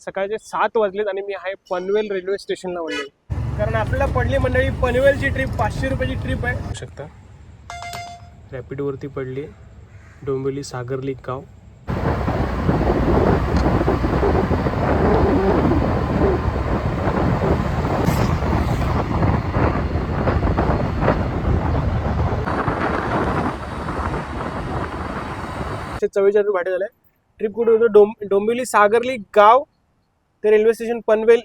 सकाळचे 7 वाजलेत आणि मी आहे पनवेल रेल्वे स्टेशनला मंडळी. कारण आपल्याला पडली मंडळी पनवेलची ट्रिप, 500 रुपयाची ट्रिप आहे. बघू शकता रॅपिडवरती पडली डोंबिवली सागरली गाव. ₹44 भाडे झालंय. ट्रिप कुठे होतं? डोंबिवली सागरली गाव ते रेल्वे स्टेशन पनवेल.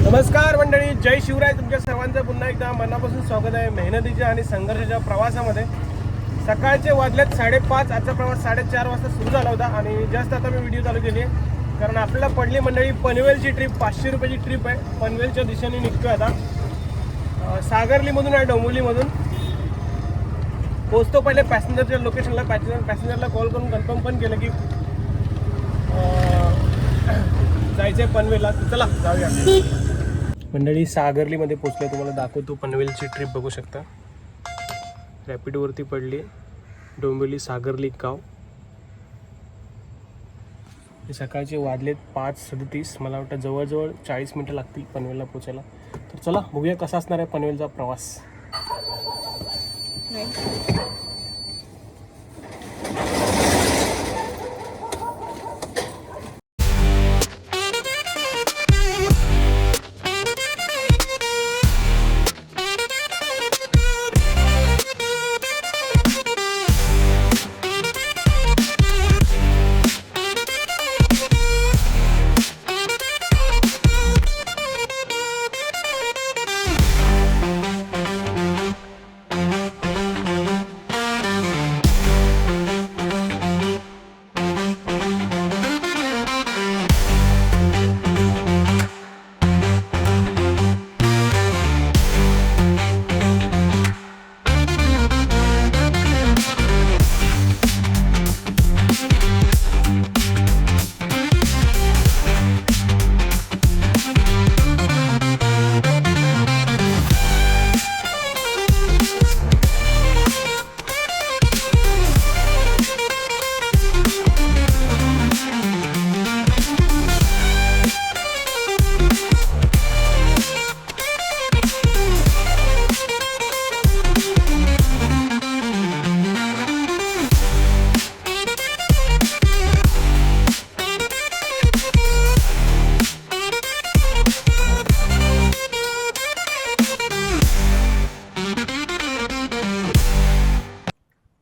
नमस्कार मंडळी, जय शिवराय. तुमच्या सर्वांचं पुन्हा एकदा मनापासून स्वागत आहे मेहनतीच्या आणि संघर्षाच्या प्रवासामध्ये. सकाळचे वाजलेत 5:30. आजचा प्रवास 4:30 वाजता सुरू झाला होता आणि जस्ट आता मी व्हिडिओ चालू केली आहे कारण आपल्याला पडली मंडळी पनवेलची ट्रिप, 500 रुपयाची ट्रिप आहे. पनवेलच्या दिशेने निघतोय आता. सागरलीमधून आहे, डोंबिवलीमधून पोहोचतो. पहिले पॅसेंजरच्या लोकेशनला पॅसेंजरला कॉल करून कन्फर्म पण केलं की जायचं आहे पनवेलला. चला जाऊया मंडळी. सागरलीमध्ये पोचलो, तुम्हाला दाखवतो पनवेलची ट्रिप. बघू शकता रॅपिडवरती पडली डोंबिवली सागरली गाव. हे सकाळचे वाजलेत 5:37. मला वाटतं जवळजवळ 40 मिनटं लागतील पनवेलला पोचायला. तर चला बघूया कसा असणार आहे पनवेलचा प्रवास.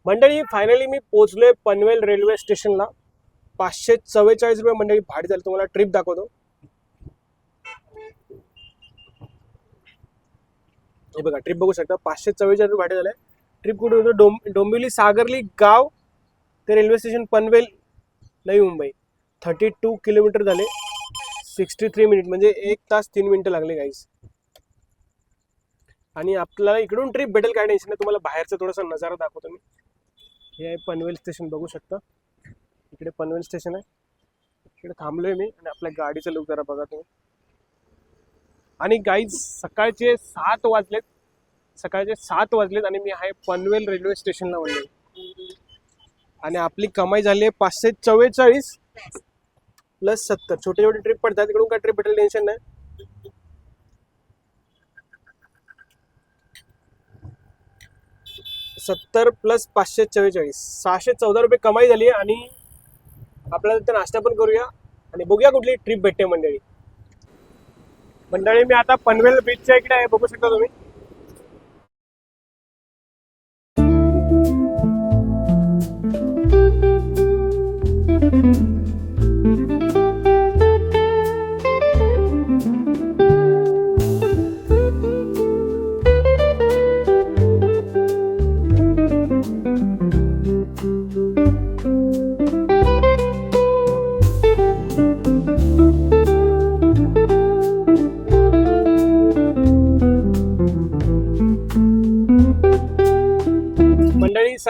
मंडळी फायनली मी पोहोचलोय पनवेल रेल्वे स्टेशनला. 544 रुपये मंडळी भाडे झाले. तुम्हाला ट्रिप दाखवतो. हे बघा ट्रिप बघू शकता. 544 रुपये भाडे झाले. ट्रिप कुठे होतं? डोंबिवली सागरली गाव ते railway station Panvel Navi Mumbai. 32 kilometre झाले. 63 मिनिट म्हणजे 1 तास 3 मिनिटं लागले गाईस. आणि आपल्याला इकडून ट्रिप भेटेल काय टेन्शन नाही. तुम्हाला बाहेरचा थोडासा नजारा दाखवतो मी. हे आहे पनवेल स्टेशन, बघू शकता. इकडे पनवेल स्टेशन आहे. इकडे थांबलोय मी आणि आपल्या गाडीचं लुक जरा बघा तुम्ही. आणि गाईज सकाळचे 7 वाजलेत आणि मी आहे पनवेल रेल्वे स्टेशनला म्हणले. आणि आपली कमाई झाली आहे 544 प्लस 70. छोटे छोटे ट्रिप पडतात, इकडून काय ट्रिप भेटेल टेन्शन नाही. $70 प्लस 544 614 रुपये कमाई झाली आहे. आणि आपल्याला तिथे नाश्ता पण करूया आणि बघूया कुठली ट्रिप भेटते मंडळी. मी आता पनवेल बीचच्या इकडे आहे, बघू शकता तुम्ही.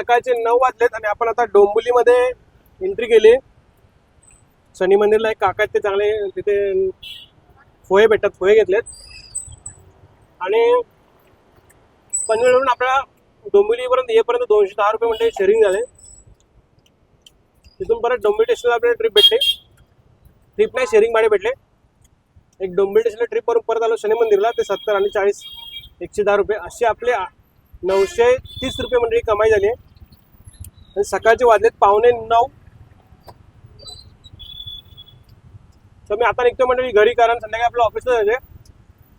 सकाळचे 9 वाजलेत आणि आपण आता डोंबिवलीमध्ये एंट्री केली. शनी मंदिरला एक काका आहेत, ते चांगले तिथे पोहे भेटतात, पोहे घेतलेत. आणि पनवेलवरून आपल्याला डोंबिवलीपर्यंत येईपर्यंत 210 रुपये म्हणजे शेअरिंग झाले. तिथून परत डोंबिवली स्टेशनला आपल्याला ट्रिप भेटली. ट्रिप नाही, शेअरिंग भाडे भेटले. एक डोंबिवली स्टेशनला ट्रिप करून परत आलो शनी मंदिरला, ते 70 आणि 40 110 रुपये असे आपले 930 रुपये म्हणजे कमाई झाली आहे. आणि सकाळचे वाजलेत 8:45. तर मी आता निघतो मंडळी घरी, कारण संध्याकाळी आपलं ऑफिसला जायचे.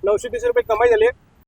930 रुपये कमाई झाली आहे.